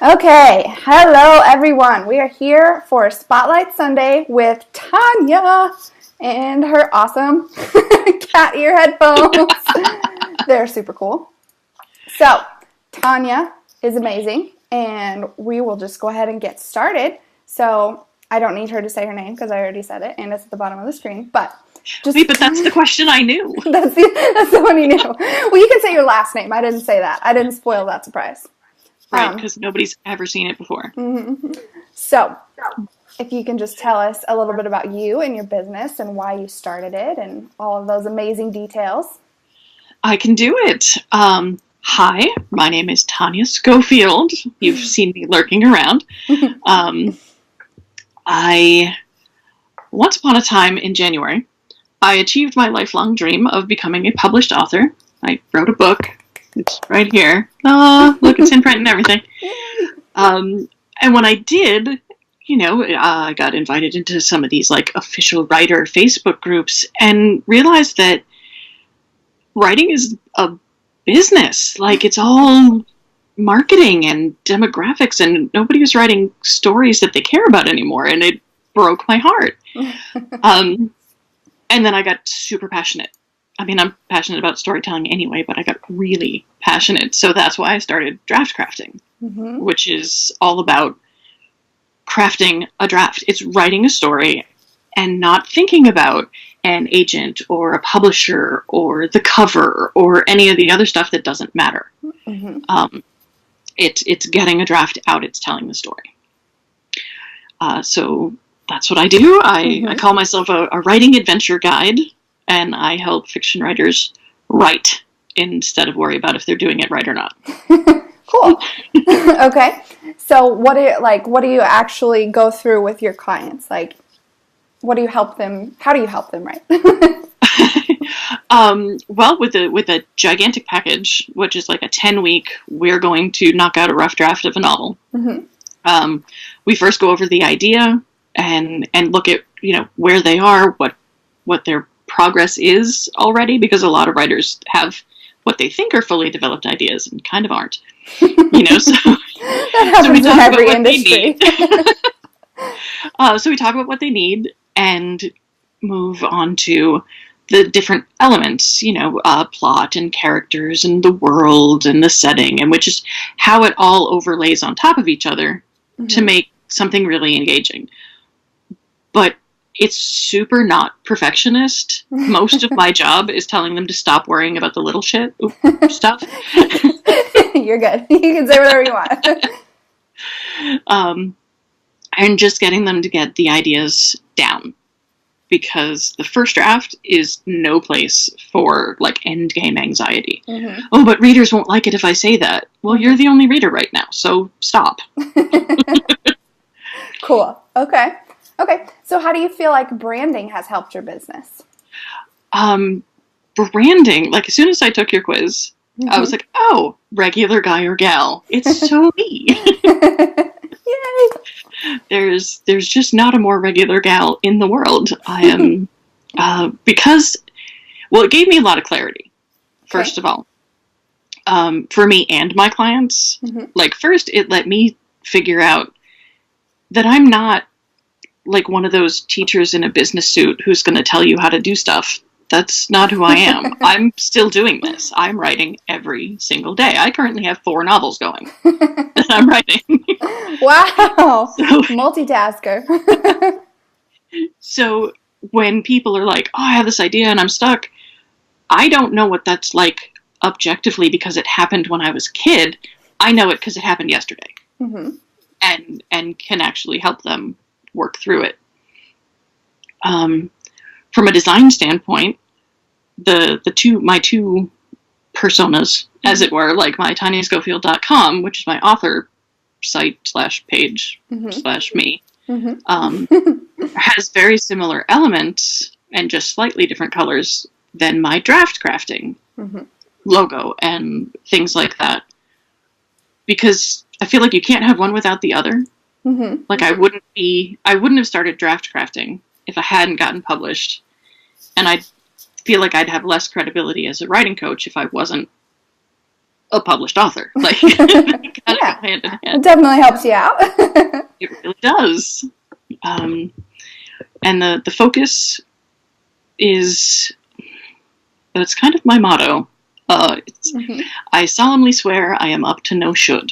Okay, hello everyone. We are here for Spotlight Sunday with Tanya and her awesome cat ear headphones. They're super cool. So, Tanya is amazing, and we will just go ahead and get started. So, I don't need her to say her name because I already said it, and it's at the bottom of the screen. But wait, but that's the question I knew. that's the one you knew. Well, you can say your last name. I didn't say that. I didn't spoil that surprise. Right, because nobody's ever seen it before. Mm-hmm. So, if you can just tell us a little bit about you and your business and why you started it and all of those amazing details. I can do it. Hi, my name is Tanya Schofield. You've seen me lurking around. Once upon a time in January, I achieved my lifelong dream of becoming a published author. I wrote a book. It's right here. Oh, look, it's in print and everything. And when I did, I got invited into some of these like official writer Facebook groups and realized that writing is a business. Like, it's all marketing and demographics, and nobody was writing stories that they care about anymore, and it broke my heart. And then I got super passionate. I mean, I'm passionate about storytelling anyway, but I got really passionate, so that's why I started DraftCrafting, which is all about crafting a draft. It's writing a story and not thinking about an agent or a publisher or the cover or any of the other stuff that doesn't matter. It's getting a draft out. It's telling the story. So that's what I do. I call myself a writing adventure guide, and I help fiction writers write instead of worry about if they're doing it right or not. Cool. Okay. So what do you actually go through with your clients? Like, what do you help them? How do you help them write? Well, with a gigantic package, which is like a 10-week, we're going to knock out a rough draft of a novel. We first go over the idea and look at, where they are, what their progress is already, because a lot of writers have what they think are fully developed ideas and kind of aren't. So that happens in every industry. So we talk about what they need and move on to the different elements, plot and characters and the world and the setting, and which is how it all overlays on top of each other to make something really engaging. But it's super not perfectionist. Most of my job is telling them to stop worrying about the little shit stuff. You're good. You can say whatever you want. And just getting them to get the ideas down. Because the first draft is no place for, like, endgame anxiety. Oh, but readers won't like it if I say that. Well, you're the only reader right now, so stop. Cool. Okay. So how do you feel like branding has helped your business? Branding, like, as soon as I took your quiz, I was like, oh, regular guy or gal. It's so me. Yay! There's just not a more regular gal in the world. I am, because, well, it gave me a lot of clarity, first of all, for me and my clients. Like, first, it let me figure out that I'm not like one of those teachers in a business suit who's going to tell you how to do stuff. That's not who I am. I'm still doing this. I'm writing every single day. I currently have 4 novels going that I'm writing. Wow. Multitasker. So when people are like, oh, I have this idea and I'm stuck, I don't know what that's like objectively because it happened when I was a kid. I know it because it happened yesterday. And can actually help them work through it. From a design standpoint, my two personas, as it were, like my TanyaSchofield.com, which is my author site /page /me, has very similar elements and just slightly different colors than my DraftCrafting logo and things like that. Because I feel like you can't have one without the other. Like, I wouldn't have started DraftCrafting if I hadn't gotten published. And I feel like I'd have less credibility as a writing coach if I wasn't a published author. Like, Yeah. hand in hand. It definitely helps you out. It really does. And the focus is, it's kind of my motto. I solemnly swear I am up to no should.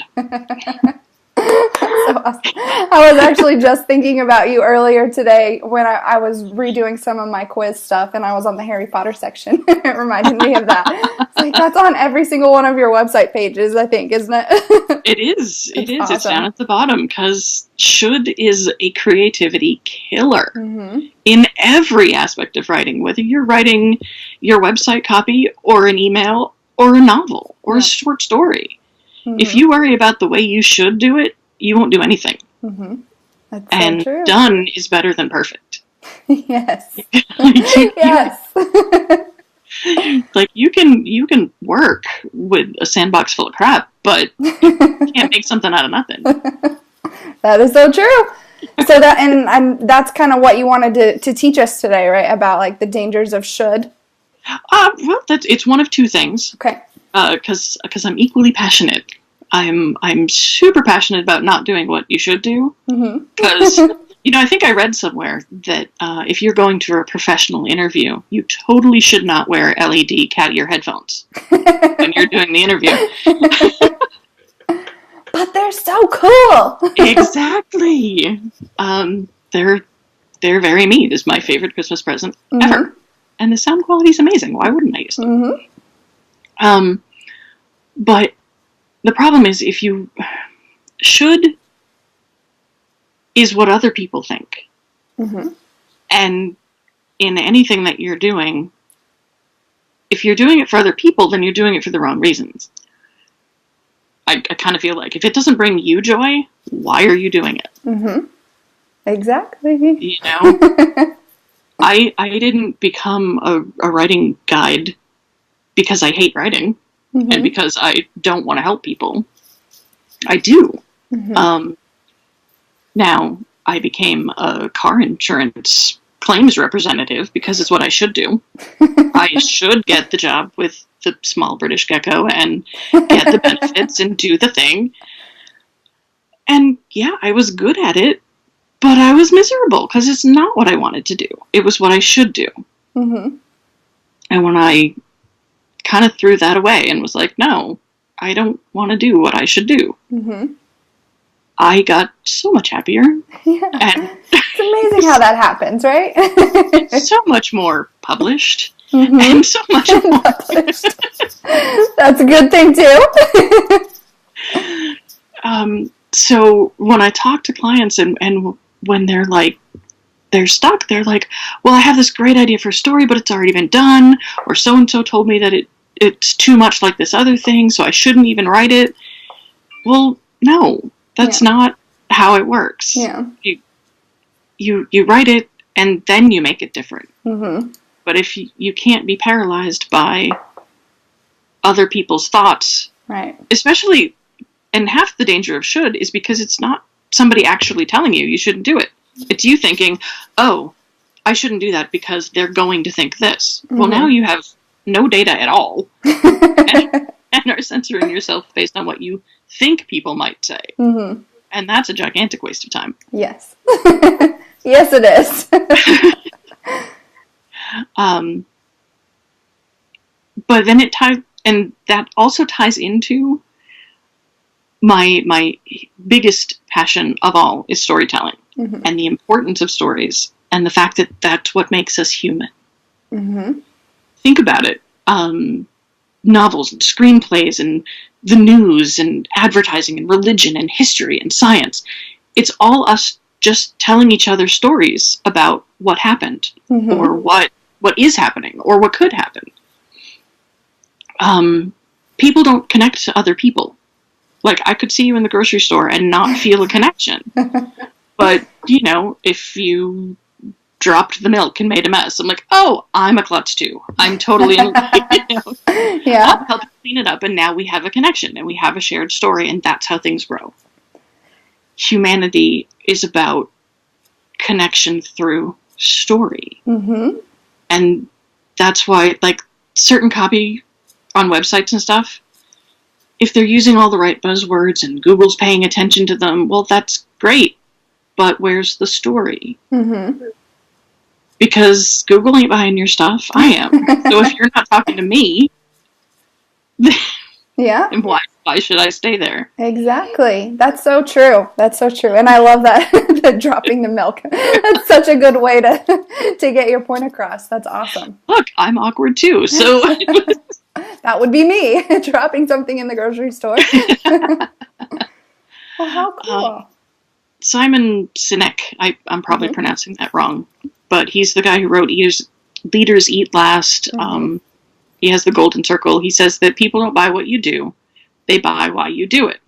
So awesome. I was actually just thinking about you earlier today when I was redoing some of my quiz stuff, and I was on the Harry Potter section. It reminded me of that. It's like, that's on every single one of your website pages, I think, isn't it? It is. It is. Awesome. It's down at the bottom, because should is a creativity killer in every aspect of writing, whether you're writing your website copy or an email or a novel or a short story. If you worry about the way you should do it, you won't do anything. That's and so true. Done is better than perfect. Yes. Yes. Like you can work with a sandbox full of crap, but you can't make something out of nothing. That is so true. So that and that's kind of what you wanted to teach us today, right? About like the dangers of should. Well, it's one of two things. Okay. Because I'm equally passionate. I'm super passionate about not doing what you should do. Because I think I read somewhere that if you're going to a professional interview, you totally should not wear LED cat ear headphones when you're doing the interview. But they're so cool. Exactly. They're very me. This is my favorite Christmas present ever, and the sound quality is amazing. Why wouldn't I use them? But the problem is, if you should is what other people think, and in anything that you're doing, if you're doing it for other people, then you're doing it for the wrong reasons. I kind of feel like if it doesn't bring you joy, why are you doing it? Exactly. I didn't become a writing guide because I hate writing and because I don't want to help people. I do. Now, I became a car insurance claims representative because it's what I should do. I should get the job with the small British gecko and get the benefits and do the thing. And yeah, I was good at it, but I was miserable because it's not what I wanted to do. It was what I should do. And when I kind of threw that away and was like, no, I don't want to do what I should do, I got so much happier. Yeah. And it's amazing how that happens, right? It's so much more published. And so much more published. That's a good thing, too. So when I talk to clients and when they're like, they're stuck, they're like, well, I have this great idea for a story, but it's already been done. Or so-and-so told me that it's too much like this other thing, so I shouldn't even write it. Well, no. That's not how it works. Yeah. You write it and then you make it different. But if you can't be paralyzed by other people's thoughts, right? Especially, and half the danger of should is because it's not somebody actually telling you shouldn't do it. It's you thinking, oh, I shouldn't do that because they're going to think this. Well, now you have no data at all. And are censoring yourself based on what you think people might say. And that's a gigantic waste of time. Yes. Yes, it is. But then and that also ties into my biggest passion of all is storytelling and the importance of stories and the fact that that's what makes us human. Think about it. Novels and screenplays and the news and advertising and religion and history and science. It's all us just telling each other stories about what happened or what is happening or what could happen. People don't connect to other people. Like, I could see you in the grocery store and not feel a connection. But, if you dropped the milk and made a mess, I'm like, oh, I'm a klutz too. I'm totally in. Yeah. I'll help you clean it up, and now we have a connection, and we have a shared story, and that's how things grow. Humanity is about connection through story. And that's why, like, certain copy on websites and stuff, if they're using all the right buzzwords and Google's paying attention to them, well, that's great. But where's the story? Mm-hmm. Because Google ain't buying your stuff. I am. So if you're not talking to me, yeah, then why should I stay there? Exactly. That's so true. That's so true. And I love that, the dropping the milk. That's such a good way to get your point across. That's awesome. Look, I'm awkward too. So that would be me, dropping something in the grocery store. Well, how cool. Simon Sinek, I'm probably pronouncing that wrong, but he's the guy who wrote Leaders Eat Last. He has the golden circle. He says that people don't buy what you do, they buy why you do it.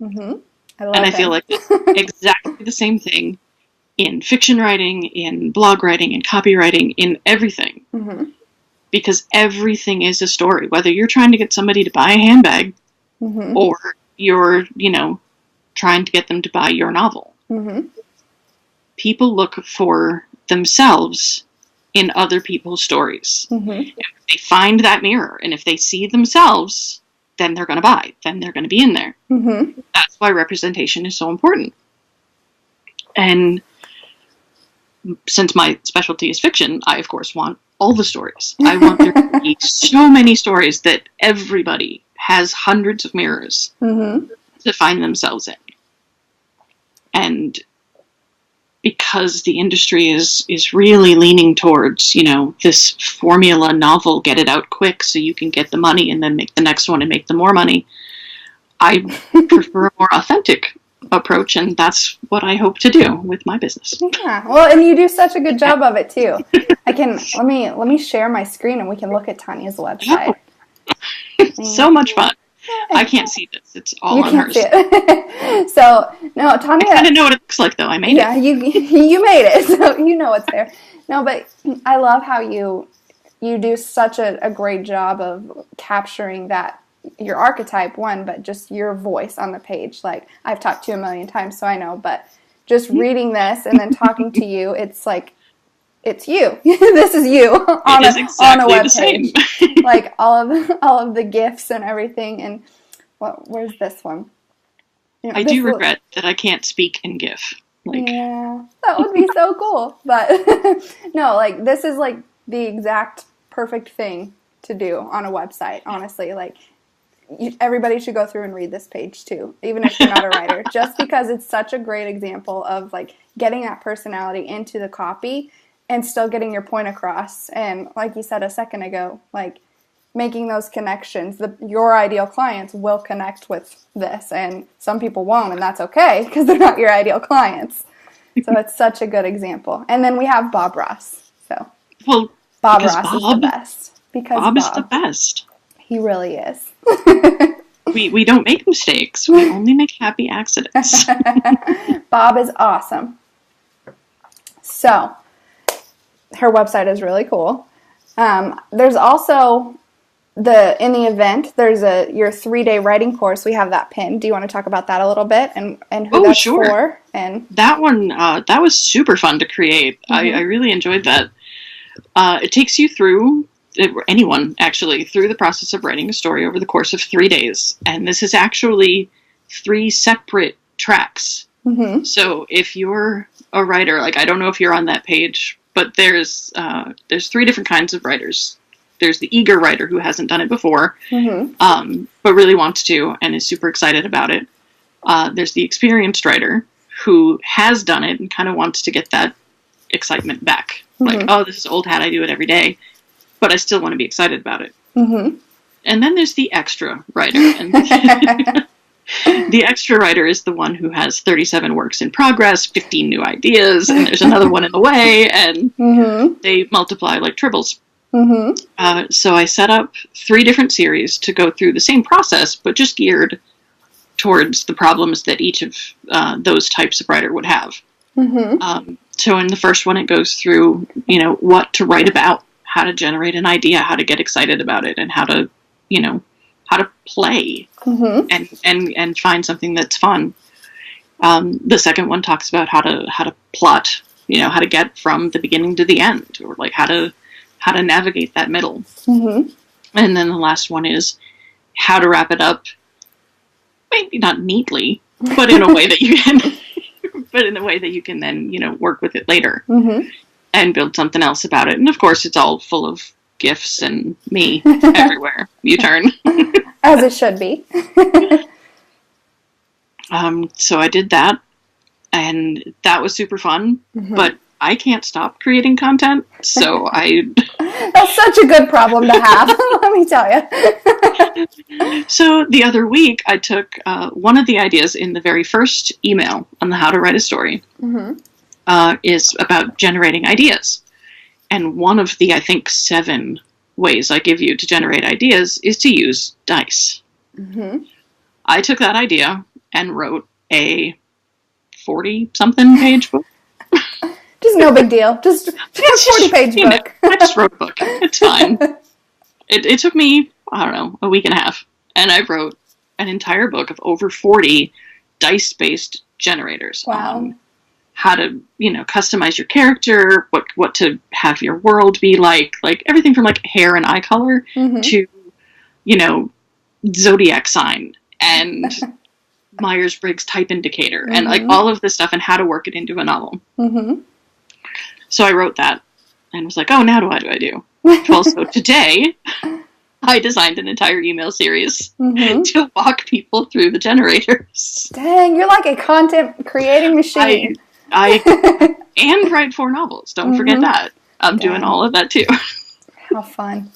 I feel like it's exactly the same thing in fiction writing, in blog writing, in copywriting, in everything. Because everything is a story, whether you're trying to get somebody to buy a handbag or you're, trying to get them to buy your novel. People look for themselves in other people's stories. If they find that mirror, and if they see themselves, then they're going to buy. Then they're going to be in there. That's why representation is so important. And since my specialty is fiction, I, of course, want all the stories. I want there to be so many stories that everybody has hundreds of mirrors to find themselves in. And because the industry is really leaning towards, this formula novel, get it out quick so you can get the money and then make the next one and make the more money, I prefer a more authentic approach, and that's what I hope to do with my business. Yeah, well, and you do such a good job of it too. Let me share my screen and we can look at Tanya's website. So much fun. I can't see this. It's all on hers. See it. So, no, Tanya... I kind of know what it looks like, though. I made it. Yeah, you made it, so you know what's there. No, but I love how you do such a great job of capturing that, your archetype, one, but just your voice on the page. Like, I've talked to you a million times, so I know, but just reading this and then talking to you, it's like, it's you. This is you on a web page. Like all of the GIFs and everything. And where's this one? I do regret that I can't speak in GIF. Yeah, that would be so cool. But no, like this is like the exact perfect thing to do on a website. Honestly, like everybody should go through and read this page too, even if you're not a writer, just because it's such a great example of like getting that personality into the copy and still getting your point across. And like you said a second ago, like making those connections. Your ideal clients will connect with this, and some people won't, and that's okay because they're not your ideal clients. So it's such a good example. And then we have Bob Ross. So Bob Ross is the best. Because Bob is the best. He really is. We don't make mistakes. We only make happy accidents. Bob is awesome. So her website is really cool. There's also in the event, there's your 3-day writing course. We have that pinned. Do you want to talk about that a little bit and who that's for? And that one, that was super fun to create. I really enjoyed that. It takes you through, anyone actually, through the process of writing a story over the course of 3 days. And this is actually 3 separate tracks. So if you're a writer, like I don't know if you're on that page, but there's 3 different kinds of writers. There's the eager writer who hasn't done it before, but really wants to and is super excited about it. There's the experienced writer who has done it and kind of wants to get that excitement back. Like, oh, this is old hat, I do it every day, but I still want to be excited about it. And then there's the extra writer. And the extra writer is the one who has 37 works in progress, 15 new ideas, and there's another one in the way, and they multiply like triples. So I set up 3 different series to go through the same process, but just geared towards the problems that each of those types of writer would have. So in the first one, it goes through, what to write about, how to generate an idea, how to get excited about it, and how to play and find something that's fun. The second one talks about how to plot, how to get from the beginning to the end, or like how to navigate that middle. And then the last one is how to wrap it up maybe not neatly, but in a way that you can, but in a way that you can then, work with it later and build something else about it. And of course, it's all full of GIFs and me everywhere you turn. As it should be. So I did that, and that was super fun, but I can't stop creating content, so That's such a good problem to have, let me tell you. So the other week, I took one of the ideas in the very first email on the How to Write a Story is about generating ideas. And one of the, I think, 7 ways I give you to generate ideas is to use dice. I took that idea and wrote a 40-something page book. Just no big deal. Just a 40-page book. I just wrote a book. It's fine. It took me, I don't know, a week and a half. And I wrote an entire book of over 40 dice-based generators. Wow. How to, customize your character, what to have your world be like everything from like hair and eye color to, zodiac sign and Myers-Briggs type indicator and like all of this stuff and how to work it into a novel. So I wrote that and was like, oh, now what do I do? Well, so today I designed an entire email series to walk people through the generators. Dang, you're like a content creating machine. I and write 4 novels. Don't forget that. I'm doing all of that too. How fun.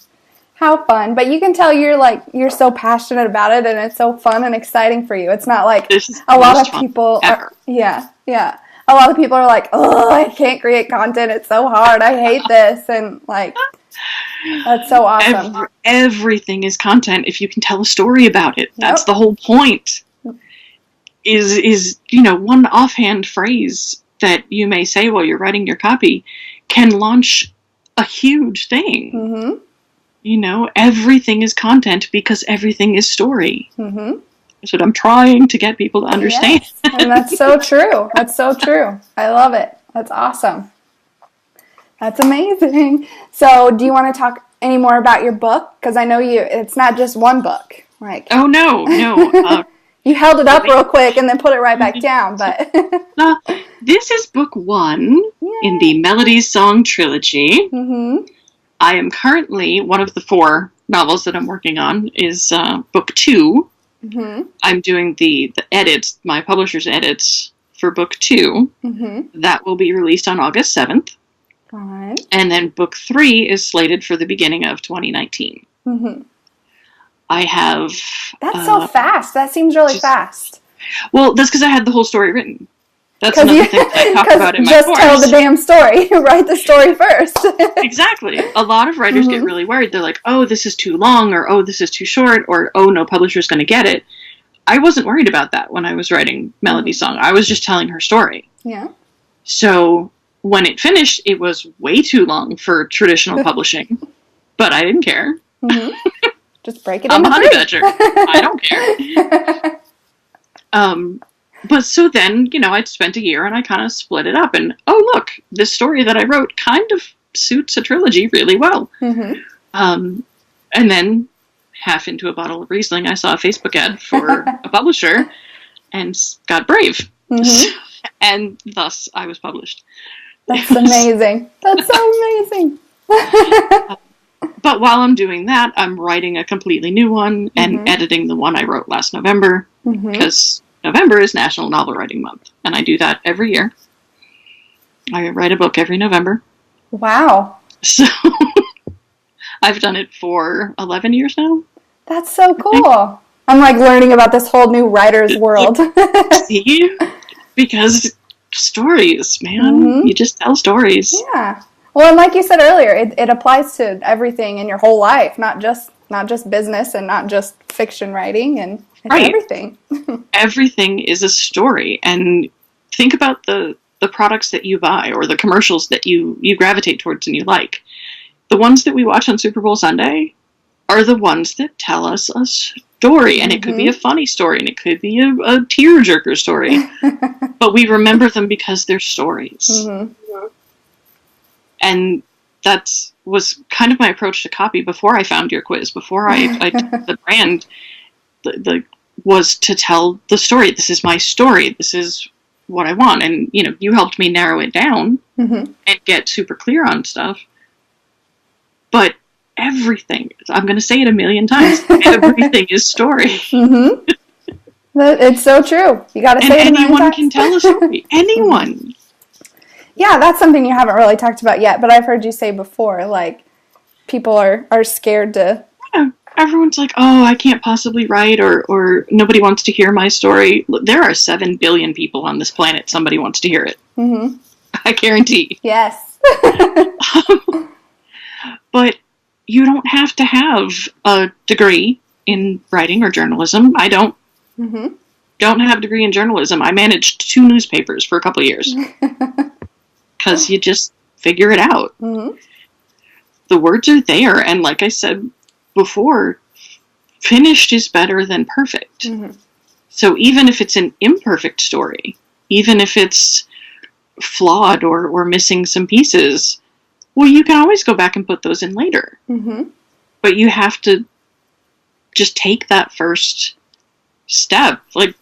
How fun. But you can tell you're so passionate about it and it's so fun and exciting for you. It's not like a lot of people are, a lot of people are like, oh, I can't create content. It's so hard. I hate this. And like, that's so awesome. Everything is content if you can tell a story about it. That's the whole point. Is one offhand phrase that you may say while you're writing your copy can launch a huge thing. Everything is content because everything is story. That's what I'm trying to get people to understand. Yes. And that's so true. That's so true. I love it. That's awesome. That's amazing. So do you want to talk any more about your book? Because I know it's not just one book. Like, oh, no. You held it up real quick and then put it right back down. But this is book 1 in the Melody Song trilogy. I am currently, one of the 4 novels that I'm working on is book 2. I'm doing the edits, my publisher's edits for book 2. That will be released on August 7th. And then book 3 is slated for the beginning of 2019. I have... That's so fast. That seems really fast. Well, that's because I had the whole story written. That's another thing that I talk about in my course. Just tell the damn story. Write the story first. Exactly. A lot of writers get really worried. They're like, oh, this is too long, or oh, this is too short, or oh, no publisher's going to get it. I wasn't worried about that when I was writing Melody Song. I was just telling her story. Yeah. So when it finished, it was way too long for traditional publishing, but I didn't care. Just break it I'm into a honey 3. badger. I don't care. But so then, I'd spent a year and I kind of split it up. And, oh, look, this story that I wrote kind of suits a trilogy really well. And then, half into a bottle of Riesling, I saw a Facebook ad for a publisher and got brave. And thus, I was published. That's amazing. That's so amazing. But while I'm doing that, I'm writing a completely new one and editing the one I wrote last November. Because November is National Novel Writing Month, and I do that every year. I write a book every November. Wow. So, I've done it for 11 years now. That's so cool. I'm like learning about this whole new writer's world. See? Because stories, man. You just tell stories. Yeah. Well, and like you said earlier, it applies to everything in your whole life, not just business and not just fiction writing and everything. Everything is a story. And think about the products that you buy or the commercials that you gravitate towards and you like. The ones that we watch on Super Bowl Sunday are the ones that tell us a story. And it could be a funny story and it could be a tearjerker story. But we remember them because they're stories. And that was kind of my approach to copy before I found your quiz, before I took the brand, the was to tell the story. This is my story. This is what I want. And, you helped me narrow it down and get super clear on stuff. But everything, I'm going to say it a million times, everything is story. It's so true. You got to say it a million times. Anyone can tell a story. Anyone. Yeah, that's something you haven't really talked about yet, but I've heard you say before, like, people are scared to... Yeah, everyone's like, oh, I can't possibly write, or nobody wants to hear my story. There are 7 billion people on this planet. Somebody wants to hear it. I guarantee. Yes. But you don't have to have a degree in writing or journalism. I don't have a degree in journalism. I managed 2 newspapers for a couple of years. Because you just figure it out. The words are there, and like I said before, finished is better than perfect. So even if it's an imperfect story, even if it's flawed or missing some pieces, well, you can always go back and put those in later. But you have to just take that first step. Like,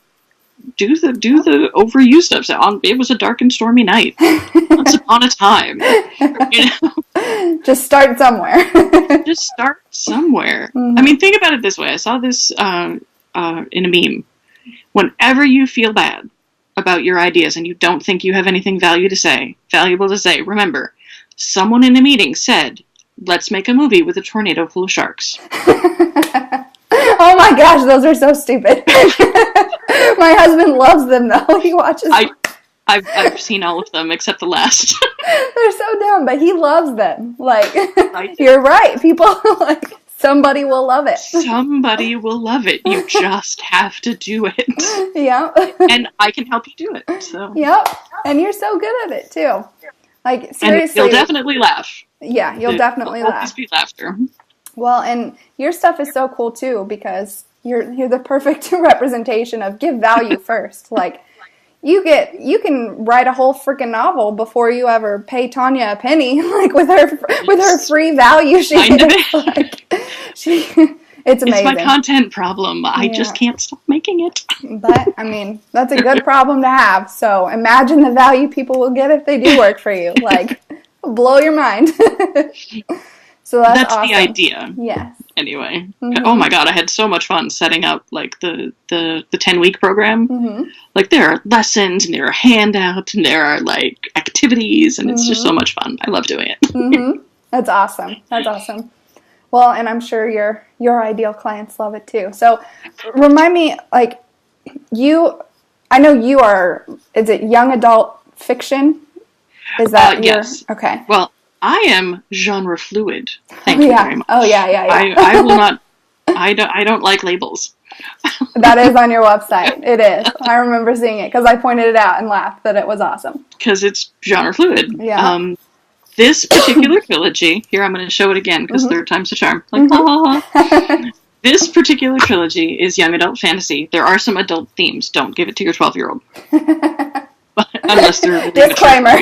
do the overused stuff. So it was a dark and stormy night. Once upon a time. Just start somewhere. Just start somewhere. I mean, think about it this way. I saw this in a meme. Whenever you feel bad about your ideas and you don't think you have anything valuable to say, remember, someone in a meeting said, let's make a movie with a tornado full of sharks. Oh my gosh, those are so stupid. My husband loves them though. He watches them. I've seen all of them except the last. They're so dumb, but he loves them. Like, you're right. People, like, somebody will love it. Somebody will love it. You just have to do it. Yeah. And I can help you do it. So. Yep. And you're so good at it too. Like, seriously. And you'll definitely laugh. Yeah, you'll definitely laugh. Always be laughter. Well, and your stuff is so cool too because you're the perfect representation of give value first. Like, you can write a whole freaking novel before you ever pay Tanya a penny. Like, with her free value she gets. Like, it's amazing. It's my content problem. I just can't stop making it. But I mean, that's a good problem to have. So imagine the value people will get if they do work for you. Like, blow your mind. So that's awesome. The idea. Yes. Anyway. Oh my god, I had so much fun setting up like the 10-week program. Like, there are lessons and there are handouts and there are like activities and it's just so much fun. I love doing it. That's awesome. That's awesome. Well, and I'm sure your ideal clients love it too. So remind me, like, I know you are, is it young adult fiction? Is that yes. Okay. Well, I am genre fluid. Thank you very much. Oh, yeah. I will not, I don't like labels. That is on your website. It is. I remember seeing it because I pointed it out and laughed that it was awesome. Because it's genre fluid. Yeah. This particular trilogy, here I'm going to show it again because third time's a charm. Like, This particular trilogy is young adult fantasy. There are some adult themes. Don't give it to your 12-year-old. Unless they're really disclaimer.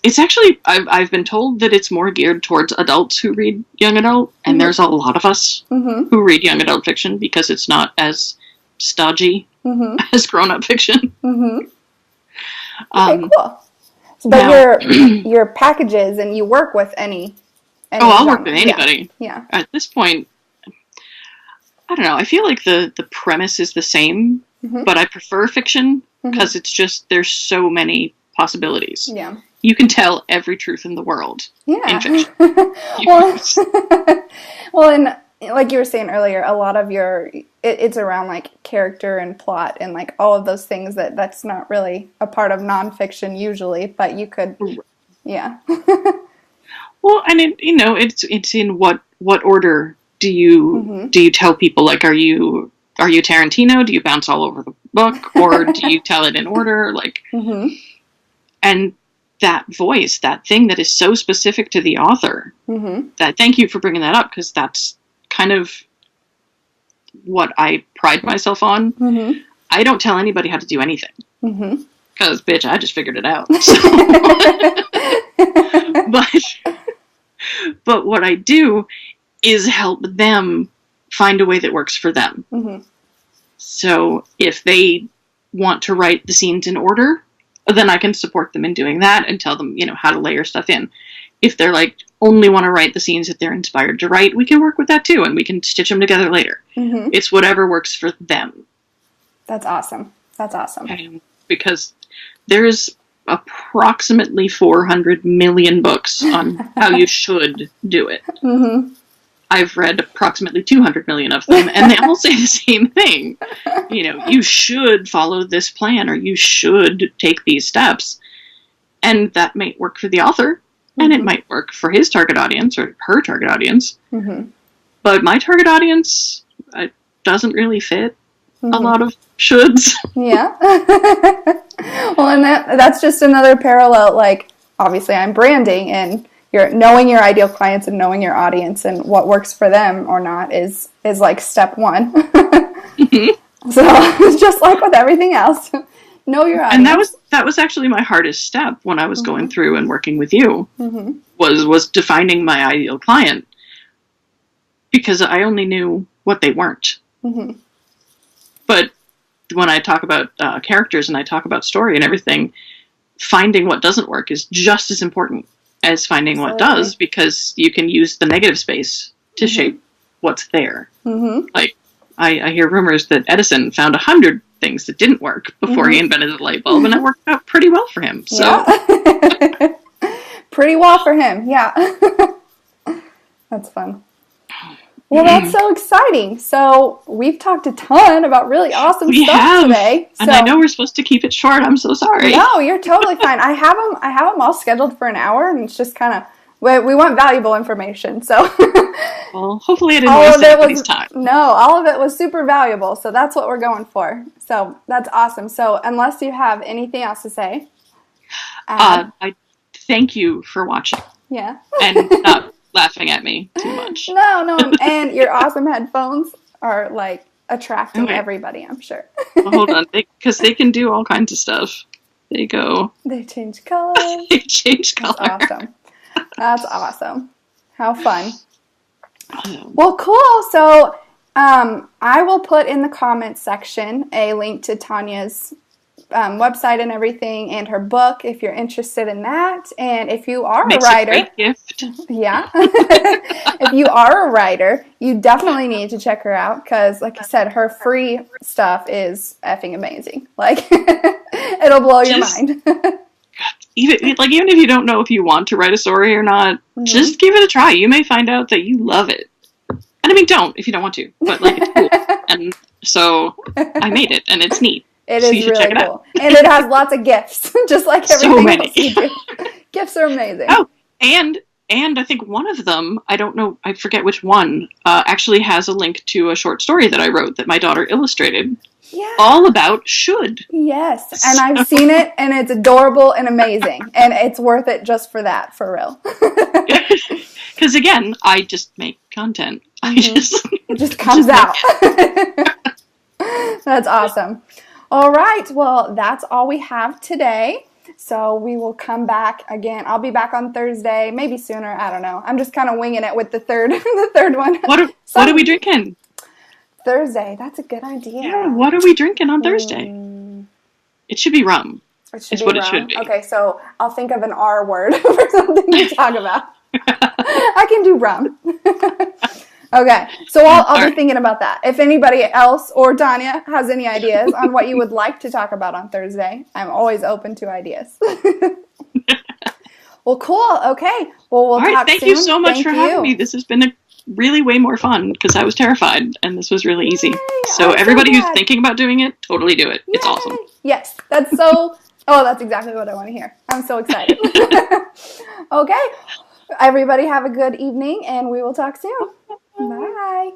It's actually, I've been told that it's more geared towards adults who read young adult, and there's a lot of us who read young adult fiction because it's not as stodgy as grown-up fiction. Okay, cool. But your packages, and you work with any I'll work with anybody. Yeah. At this point, I don't know, I feel like the premise is the same, but I prefer fiction because it's just, there's so many possibilities. Yeah. You can tell every truth in the world in fiction. Well, and like you were saying earlier, a lot of it's around like character and plot and like all of those things that's not really a part of nonfiction usually, but you could, yeah. Well, and it's in what order do you tell people, like, are you Tarantino? Do you bounce all over the book, or do you tell it in order? Like, and that voice, that thing that is so specific to the author. That, thank you for bringing that up, because that's kind of what I pride myself on. I don't tell anybody how to do anything. Because, bitch, I just figured it out. But what I do is help them find a way that works for them. Mm-hmm. So if they want to write the scenes in order, then I can support them in doing that and tell them, how to layer stuff in. If they're like, only want to write the scenes that they're inspired to write, we can work with that too, and we can stitch them together later. Mm-hmm. It's whatever works for them. That's awesome. Because there's approximately 400 million books on how you should do it. Mm-hmm. I've read approximately 200 million of them, and they all say the same thing. You should follow this plan, or you should take these steps. And that might work for the author, and it might work for his target audience or her target audience. Mm-hmm. But my target audience doesn't really fit a lot of shoulds. Yeah. Well, and that's just another parallel. Like, obviously, I'm branding, and you're knowing your ideal clients and knowing your audience and what works for them or not is like step one. Mm-hmm. So just like with everything else, know your audience. And that was actually my hardest step when I was going through and working with you. Mm-hmm. was defining my ideal client, because I only knew what they weren't. Mm-hmm. But when I talk about characters and I talk about story and everything, finding what doesn't work is just as important as finding what does, because you can use the negative space to shape what's there. Mm-hmm. Like, I hear rumors that Edison found 100 things that didn't work before he invented the light bulb, and it worked out pretty well for him. So, yeah. Pretty well for him, yeah. That's fun. Well, that's so exciting. So we've talked a ton about really awesome stuff today. And I know we're supposed to keep it short. I'm so sorry. No, you're totally fine. I have them all scheduled for an hour, and it's just kind of, we want valuable information. So, well, hopefully I didn't waste anybody's time. No, all of it was super valuable. So that's what we're going for. So that's awesome. So unless you have anything else to say, I thank you for watching. Yeah. And not laughing at me too much. No, and your awesome headphones are like attracting everybody, I'm sure. Well, hold on, because they can do all kinds of stuff. They change color. They change color. That's awesome. How fun. Well, cool. So I will put in the comments section a link to Tanya's website and everything, and her book if you're interested in that. And if you are a writer, a great gift. Yeah. If you are a writer, you definitely need to check her out, because like I said, her free stuff is effing amazing. Like, it'll blow your mind. Even if you don't know if you want to write a story or not, just give it a try. You may find out that you love it. And I mean, don't if you don't want to, but like, it's cool. And so I made it, and it's neat. It is really cool. And it has lots of gifts, just like everything else you do. Gifts are amazing. Oh, and I think one of them, I forget which one, actually has a link to a short story that I wrote that my daughter illustrated. Yeah. All about should. Yes. And I've seen it, and it's adorable and amazing. And it's worth it just for that, for real. Because again, I just make content. It just comes out. That's awesome. All right, well, that's all we have today. So we will come back again. I'll be back on Thursday, maybe sooner. I don't know. I'm just kind of winging it with the third one. What are we drinking? Thursday. That's a good idea. Yeah, what are we drinking on Thursday? It should be rum. It should be. Okay, so I'll think of an R word for something to talk about. I can do rum. Okay, so I'll be thinking about that. If anybody else or Tanya has any ideas on what you would like to talk about on Thursday, I'm always open to ideas. Well, cool. Okay. Well, we'll talk soon. Thank you so much for having me. This has been really way more fun, because I was terrified, and this was really easy. So everybody who's thinking about doing it, totally do it. Yay. It's awesome. Yes, that's so... Oh, that's exactly what I want to hear. I'm so excited. Okay. Everybody have a good evening, and we will talk soon. Bye.